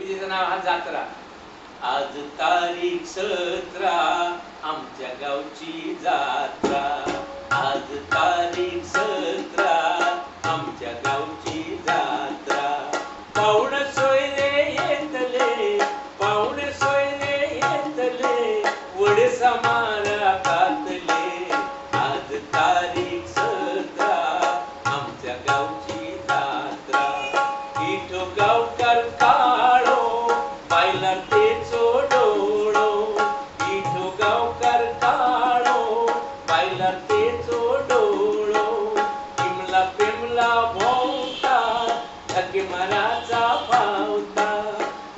तिचं नाव हा जात्रा. आज तारीख 17 आमच्या गावची जात्रा. आज तारीख 17 आमच्या गावची जात्रा. पाहुणे सोयरे येतले, पाहुणे सोयरे येतले, वडे समारा घातले. आज तारीख 17 आमच्या गावची जात्रा. इथो गावकर काळो पाहिला तेचो डोळो. इथो गावकर काळो पाहिला तेचो डोळो. इमला पिमला भोवता धके माराचा पावता.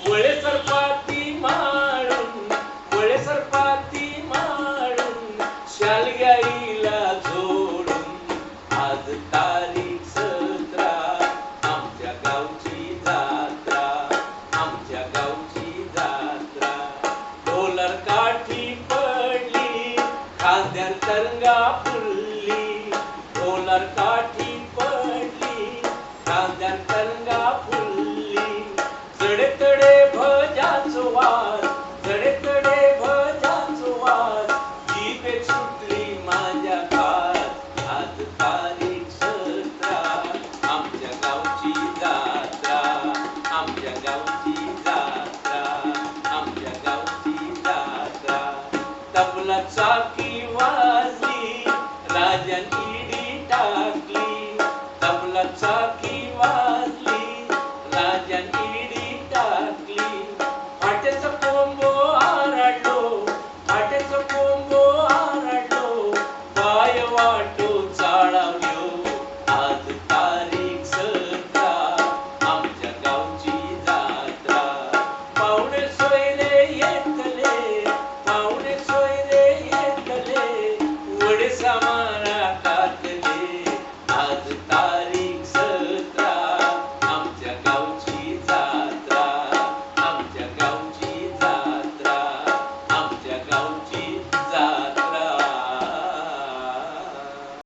वळे सरपाती माळून, वळे सरपाती माळून, शालग्याईला जोडून. आज तारीख 17 आमच्या गावची जात्रा, आमच्या गावची जात्रा. ढोलर काठी पडली, खांद्यार तरंगा फुलली. ढोलर काठी पडली, खांद्यार तरंगा फुलली. जडे तडे भजाचो वाज, जडे तडे भजाचो वाज, जीभेक सुटली माझ्या खात. आज तारीख 17 आमच्या गावची जात्रा, आमच्या गावची